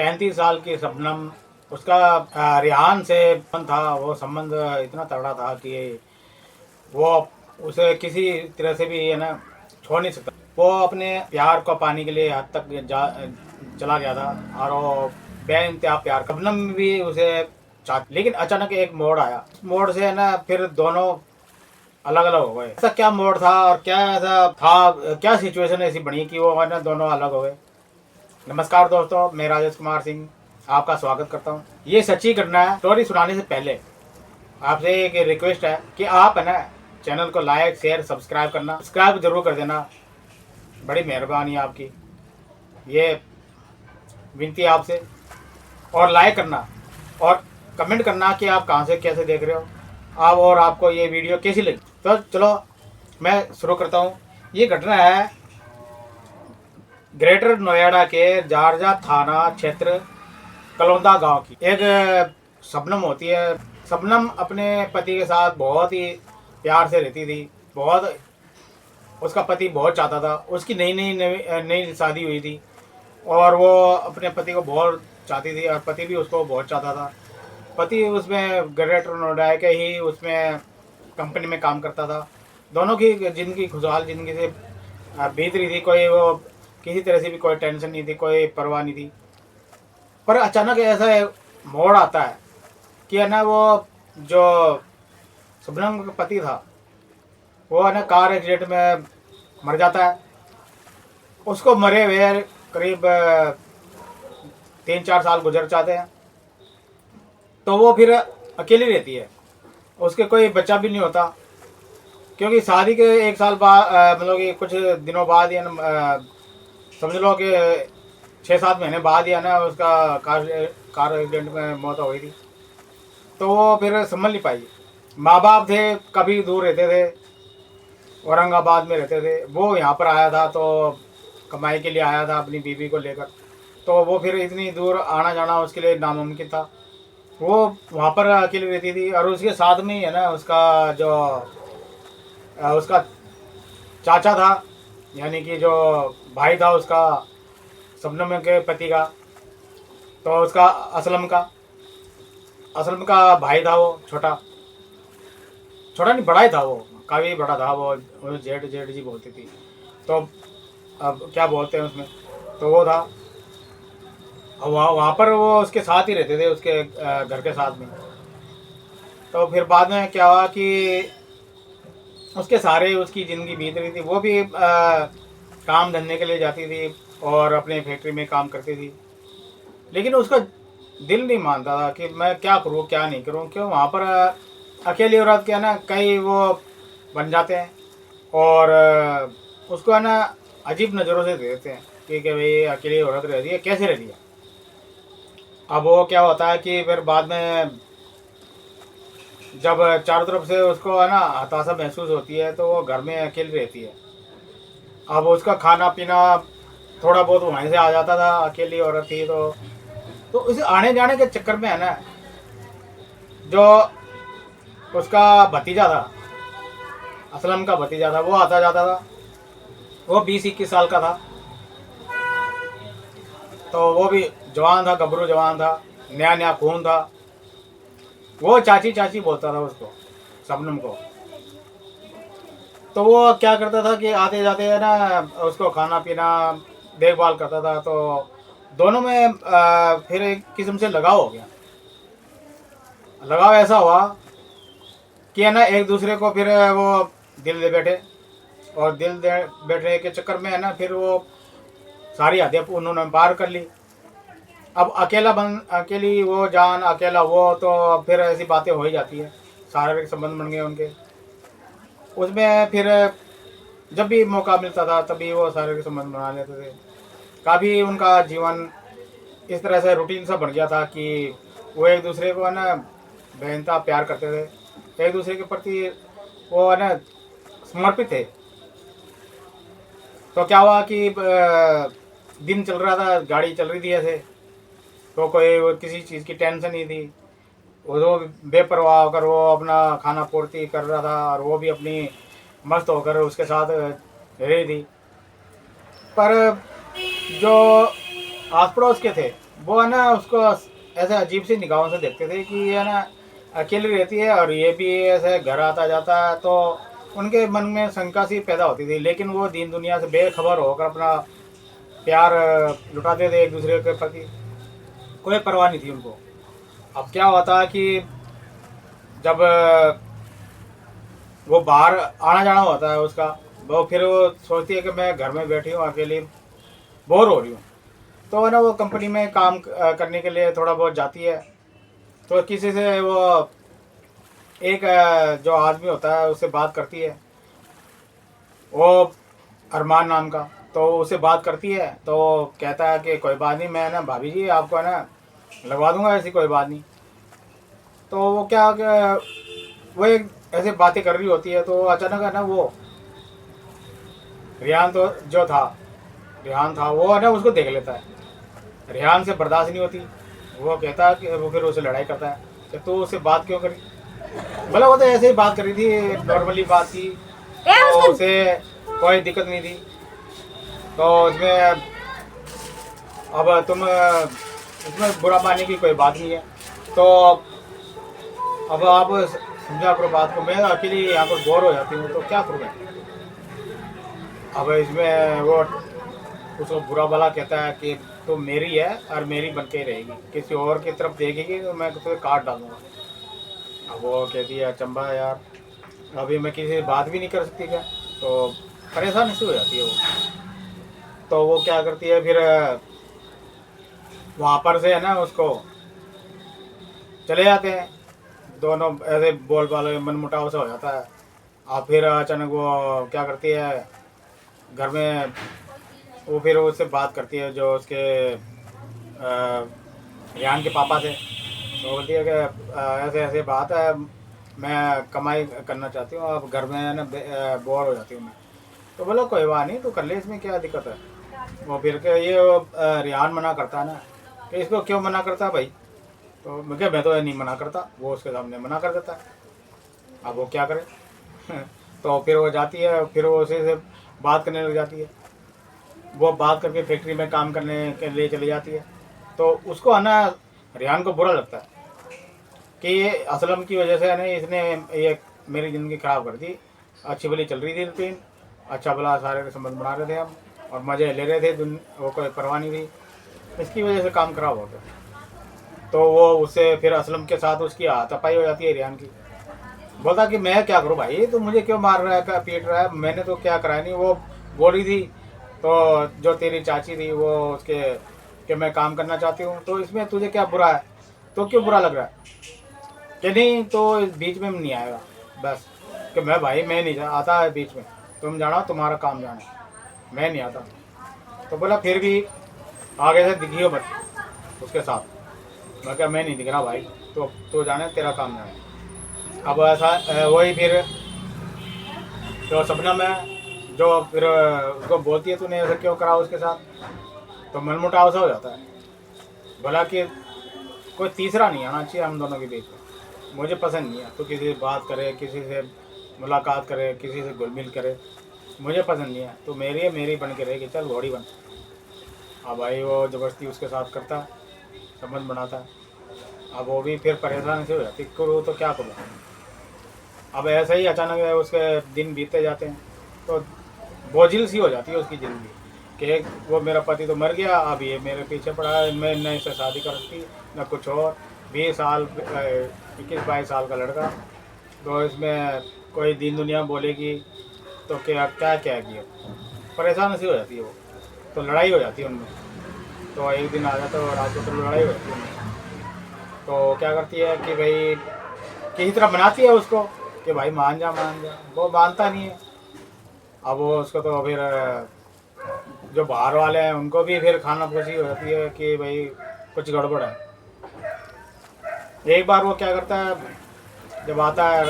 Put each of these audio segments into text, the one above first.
35 साल की शबनम, उसका रेहान से संबंध था। वो संबंध इतना तगड़ा था कि वो उसे किसी तरह से भी है ना छोड़ नहीं सकता। वो अपने प्यार को पाने के लिए हद तक चला गया था और वो बेइंतहा प्यार। शबनम भी उसे चाहती, लेकिन अचानक एक मोड़ आया। उस मोड़ से है ना फिर दोनों अलग अलग हो गए। ऐसा क्या मोड़ था और क्या ऐसा था, क्या सिचुएशन ऐसी बनी कि वो है ना दोनों अलग हो गए। नमस्कार दोस्तों, मैं राजेश कुमार सिंह आपका स्वागत करता हूँ। ये सच्ची घटना है। स्टोरी सुनाने से पहले आपसे एक रिक्वेस्ट है कि आप है ना चैनल को लाइक शेयर सब्सक्राइब करना, सब्सक्राइब जरूर कर देना, बड़ी मेहरबानी आपकी। ये विनती है आपसे। और लाइक करना और कमेंट करना कि आप कहाँ से कैसे देख रहे हो आप और आपको ये वीडियो कैसी लगी। तो चलो मैं शुरू करता हूँ। ये घटना है ग्रेटर नोएडा के जारजा थाना क्षेत्र कलौंदा गांव की। एक शबनम होती है। शबनम अपने पति के साथ बहुत ही प्यार से रहती थी। बहुत उसका पति बहुत चाहता था। उसकी नई नई नई शादी हुई थी और वो अपने पति को बहुत चाहती थी और पति भी उसको बहुत चाहता था। पति उसमें ग्रेटर नोएडा के ही उसमें कंपनी में काम करता था। दोनों की जिंदगी खुशहाल जिंदगी से बीत रही थी। कोई वो किसी तरह से भी कोई टेंशन नहीं थी, कोई परवाह नहीं थी। पर अचानक ऐसा मोड़ आता है कि है ना वो जो शबनम का पति था वो है ना कार एक्सीडेंट में मर जाता है। उसको मरे हुए करीब 3-4 साल गुजर जाते हैं। तो वो फिर अकेली रहती है। उसके कोई बच्चा भी नहीं होता, क्योंकि शादी के 1 साल बाद मतलब कि कुछ दिनों बाद या समझ लो कि 6-7 महीने बाद ही है ना उसका कार एक्सीडेंट में मौत हो गई थी। तो वो फिर संभल नहीं पाई। माँ बाप थे, कभी दूर रहते थे, औरंगाबाद में रहते थे। वो यहाँ पर आया था तो कमाई के लिए आया था अपनी बीवी को लेकर। तो वो फिर इतनी दूर आना जाना उसके लिए नामुमकिन था। वो वहाँ पर अकेली रहती थी और उसके साथ में ही है ना उसका जो उसका चाचा था, यानी कि जो भाई था उसका शबनम के पति का, तो उसका असलम का भाई था। वो छोटा छोटा नहीं, बड़ा ही था। वो काफ़ी बड़ा था। वो जेठ जेठ जी बोलती थी। तो अब क्या बोलते हैं उसमें, तो वो था। और वहाँ पर वो उसके साथ ही रहते थे, उसके घर के साथ में। तो फिर बाद में क्या हुआ कि उसके सारे उसकी ज़िंदगी बीत रही थी। वो भी काम धंधे के लिए जाती थी और अपने फैक्ट्री में काम करती थी। लेकिन उसका दिल नहीं मानता था कि मैं क्या करूँ क्या नहीं करूँ। क्यों वहाँ पर अकेली औरत के है ना कई वो बन जाते हैं और उसको है ना अजीब नज़रों से देखते हैं कि भाई अकेली औरत रह रही है, कैसे रह रही है। अब वो क्या होता है कि फिर बाद में जब चारों तरफ से उसको है ना हताशा महसूस होती है तो वो घर में अकेली रहती है। अब उसका खाना पीना थोड़ा बहुत वहीं से आ जाता था, अकेली औरत थी तो उस आने जाने के चक्कर में है ना जो उसका भतीजा था, असलम का भतीजा था, वो आता जाता था। वो 20-21 साल का था। तो वो भी जवान था, गबरू जवान था, नया नया खून था। वो चाची चाची बोलता था उसको, शबनम को। तो वो क्या करता था कि आते जाते है ना उसको खाना पीना देखभाल करता था। तो दोनों में फिर एक किस्म से लगाव हो गया। लगाव ऐसा हुआ कि है ना एक दूसरे को फिर वो दिल दे बैठे। और दिल दे बैठने के चक्कर में है ना फिर वो सारी हदें उन्होंने पार कर ली। अब अकेली वो जान, अकेला वो, तो फिर ऐसी बातें हो ही जाती है। शारीरिक संबंध बन गए उनके उसमें। फिर जब भी मौका मिलता था तभी वो शारीरिक संबंध बना लेते थे। काफ़ी उनका जीवन इस तरह से रूटीन सा बन गया था कि वो एक दूसरे को है ना बेइंतहा प्यार करते थे। एक दूसरे के प्रति वो है ना समर्पित थे। तो क्या हुआ कि दिन चल रहा था, गाड़ी चल रही थी ऐसे। तो कोई किसी चीज़ की टेंशन नहीं थी। वो तो बेपरवाह होकर वो अपना खाना पूर्ति कर रहा था और वो भी अपनी मस्त होकर उसके साथ रह रही थी। पर जो आस पड़ोस के थे वो है ना उसको ऐसे अजीब सी निगाहों से देखते थे कि ये है ना अकेली रहती है और ये भी ऐसे घर आता जाता है, तो उनके मन में शंका सी पैदा होती थी। लेकिन वो दीन दुनिया से बेखबर होकर अपना प्यार लुटाते थे एक दूसरे के प्रति, कोई परवाह नहीं थी उनको। अब क्या होता कि जब वो बाहर आना जाना होता है उसका, वो फिर वो सोचती है कि मैं घर में बैठी हूँ अकेली, बोर हो रही हूँ, तो है ना वो कंपनी में काम करने के लिए थोड़ा बहुत जाती है। तो किसी से वो एक जो आदमी होता है उससे बात करती है, वो अरमान नाम का। तो उससे बात करती है तो कहता है कि कोई बात नहीं, मैं ना भाभी जी आपको है ना लगवा दूंगा, ऐसी कोई बात नहीं। तो वो क्या वो एक ऐसे बातें कर रही होती है, तो अचानक है ना वो रेहान तो जो था रेहान था वो है ना उसको देख लेता है। रेहान से बर्दाश्त नहीं होती, वो कहता है कि वो फिर उससे लड़ाई करता है कि तू उससे बात क्यों करी। मतलब वो तो ऐसे ही बात करी थी, नॉर्मली बात थी, तो उसे कोई दिक्कत नहीं थी। तो उसमें अब तुम इसमें बुरा मानने की कोई बात नहीं है। तो अब आप समझा करो बात को, मैं अकेली यहाँ पर बोर हो जाती हूँ तो क्या करूँ मैं। अब इसमें वो उसको बुरा भला कहता है कि तो मेरी है और मेरी बन के ही रहेगी, किसी और की तरफ देखेगी तो मैं तुझे काट डालूंगा। अब वो कहती है चंबा यार, अभी मैं किसी से बात भी नहीं कर सकती क्या, तो परेशान सी हो जाती है वो। तो वो क्या करती है फिर वहाँ पर से है ना उसको चले जाते हैं दोनों, ऐसे बोल बाल मन मुटाव सा हो जाता है। और फिर अचानक वो क्या करती है घर में, वो फिर उससे बात करती है जो उसके रेहान के पापा थे। तो बोलती है कि ऐसे ऐसे बात है, मैं कमाई करना चाहती हूँ, अब घर में है ना बोर हो जाती हूँ मैं। तो बोलो कोई बात नहीं, तो कर ले, इसमें क्या दिक्कत है। वो फिर के ये रेहान मना करता है ना कि इसको क्यों मना करता है भाई, तो मैं क्या, मैं तो नहीं मना करता, वो उसके सामने मना कर देता है। अब वो क्या करे तो फिर वो जाती है, फिर वो उसे से बात करने लग जाती है। वो बात करके फैक्ट्री में काम करने के लिए चली जाती है। तो उसको है ना रेहान को बुरा लगता है कि ये असलम की वजह से है ना इसने ये मेरी ज़िंदगी ख़राब कर दी। अच्छी भली चल रही थी रूटीन, अच्छा भला सारे संबंध बना रहे थे हम और मज़े ले रहे थे, वो कोई परवाह नहीं थी, इसकी वजह से काम खराब हो गया। तो वो उससे फिर असलम के साथ उसकी हाथापाई हो जाती है रेहान की। बोलता कि मैं क्या करूँ भाई, तू मुझे क्यों मार रहा है, क्या पीट रहा है, मैंने तो क्या कराया नहीं। वो बोल रही थी तो जो तेरी चाची थी वो उसके कि मैं काम करना चाहती हूँ, तो इसमें तुझे क्या बुरा है, तो क्यों बुरा लग रहा है कि नहीं, तो इस बीच में नहीं आएगा बस। कि मैं भाई मैं नहीं आता है बीच में, तुम जाना तुम्हारा काम जाना, मैं नहीं आता। तो बोला फिर भी आगे से दिखियो मत उसके साथ। मैं क्या, मैं नहीं दिख रहा भाई, तो जाने तेरा काम जाना। अब ऐसा वही फिर जो सपना में जो फिर उसको बोलती है तूने ऐसा क्यों करा उसके साथ, तो मनमुटाव सा हो जाता है। बोला कि कोई तीसरा नहीं आना चाहिए हम दोनों के बीच में, मुझे पसंद नहीं है तो किसी से बात करे, किसी से मुलाकात करे, किसी से घुल मिल करे, मुझे पसंद नहीं है। तो मेरी है, मेरी बन के रहेगी, चल घोड़ी बन। अब भाई वो ज़बरदस्ती उसके साथ करता है, संबंध बनाता है। अब वो भी फिर परेशान से हो जाती, करूँ तो क्या करूँ। अब ऐसे ही अचानक उसके दिन बीतते जाते हैं, तो बोझिल सी हो जाती है उसकी ज़िंदगी कि वो मेरा पति तो मर गया, अब ये मेरे पीछे पड़ा है, मैं न इससे शादी कर सकती न कुछ और। 20 साल 21-22 साल का लड़का, तो इसमें कोई दीन दुनिया बोलेगी तो क्या क्या क्या किया, परेशान सी हो जाती है वो। तो लड़ाई हो जाती है उनमें, तो एक दिन आ जाता है और रात को तो लड़ाई हो जाती है उनमें। तो क्या करती है कि भाई किसी तरह बनाती है उसको कि भाई मान जा मान जा, वो मानता नहीं है। अब वो उसको तो फिर जो बाहर वाले हैं उनको भी फिर खाना खुशी हो जाती है कि भाई कुछ गड़बड़ है। एक बार वो क्या करता है, जब आता है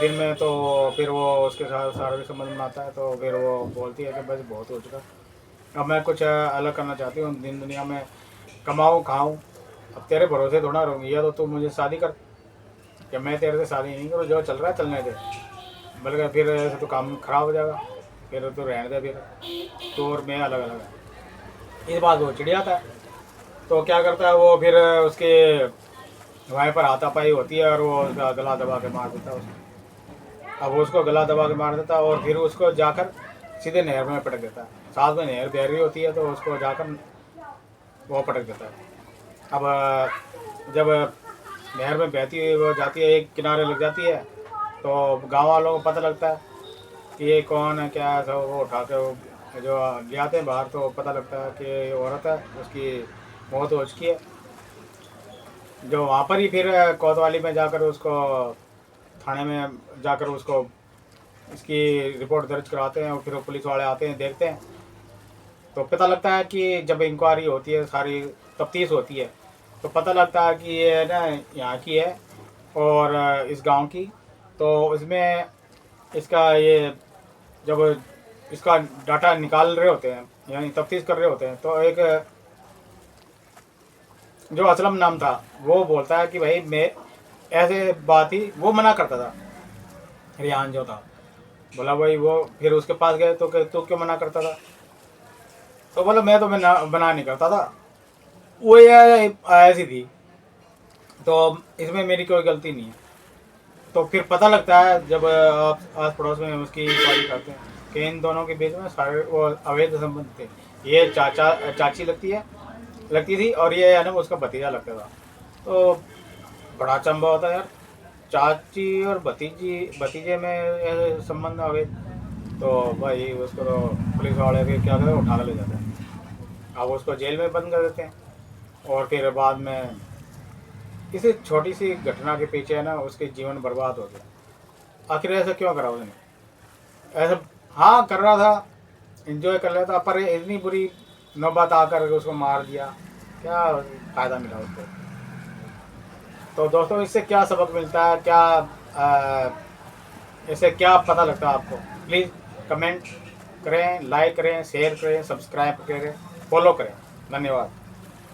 दिन में, तो फिर वो उसके साथ शारीरिक संबंध बनाता है, तो फिर वो बोलती है कि बस बहुत हो चुका, अब मैं कुछ अलग करना चाहती हूँ दिन दुनिया में, कमाऊँ खाऊँ, अब तेरे भरोसे थोड़ा रहूँगी, या तो तू मुझे शादी कर, कि मैं तेरे से शादी नहीं करूँ, जो चल रहा है चलने दे, बल्कि फिर ऐसे तो काम खराब हो जाएगा, फिर तो रहने दे, फिर तो और मैं अलग अलग है। इस बात वो चिढ़ जाता है। तो क्या करता है वो, फिर उसके वहीं पर हाथापाई होती है और वो उसका गला दबा के मार देता है उसको। अब उसको गला दबा के मार देता है और फिर उसको जाकर सीधे नहर में पटक देता है। साथ में नहर बह रही होती है तो उसको जाकर वो पटक देता है। अब जब नहर में बहती हुई वो जाती है, एक किनारे लग जाती है, तो गांव वालों को पता लगता है कि ये कौन है क्या है। सब वो उठा के जो ले आते हैं बाहर, तो पता लगता है कि ये औरत है, उसकी मौत हो चुकी है। जो वहाँ पर ही फिर कोतवाली में जाकर उसको, थाने में जाकर उसको इसकी रिपोर्ट दर्ज कराते हैं और फिर वो पुलिस वाले आते हैं, देखते हैं, तो पता लगता है कि जब इंक्वायरी होती है, सारी तफ्तीश होती है, तो पता लगता है कि ये ना यहाँ की है और इस गांव की। तो इसमें इसका ये जब इसका डाटा निकाल रहे होते हैं, यानी तफ्तीश कर रहे होते हैं, तो एक जो असलम नाम था वो बोलता है कि भाई मैं ऐसे बात ही, वो मना करता था। रियान जो था बोला भाई वो, फिर उसके पास गए तो तू क्यों मना करता था? तो बोला मैं तो मना नहीं करता था, वो ये ऐसी थी, तो इसमें मेरी कोई गलती नहीं है। तो फिर पता लगता है जब आप आस पड़ोस में उसकी इंक्वायरी करते हैं कि इन दोनों के बीच में सारे वो अवैध संबंध थे। ये चाची लगती थी और ये है ना उसका भतीजा लगता था। तो बड़ा अचंभा होता है यार, चाची और भतीजे में ऐसे संबंध अवैध। तो भाई उसको तो पुलिस वाले भी क्या करते हैं, उठा के ले जाते हैं। अब उसको जेल में बंद कर देते हैं और फिर बाद में किसी छोटी सी घटना के पीछे है ना उसके जीवन बर्बाद हो गया। आखिर ऐसा क्यों करा उसने? ऐसा हाँ कर रहा था, एंजॉय कर रहा था, पर इतनी बुरी नौबत आकर उसको मार दिया, क्या फ़ायदा मिला उसको? तो दोस्तों इससे क्या सबक मिलता है, क्या इससे क्या पता लगता है आपको? प्लीज़ कमेंट करें, लाइक करें, शेयर करें, सब्सक्राइब करें, फॉलो करें। धन्यवाद।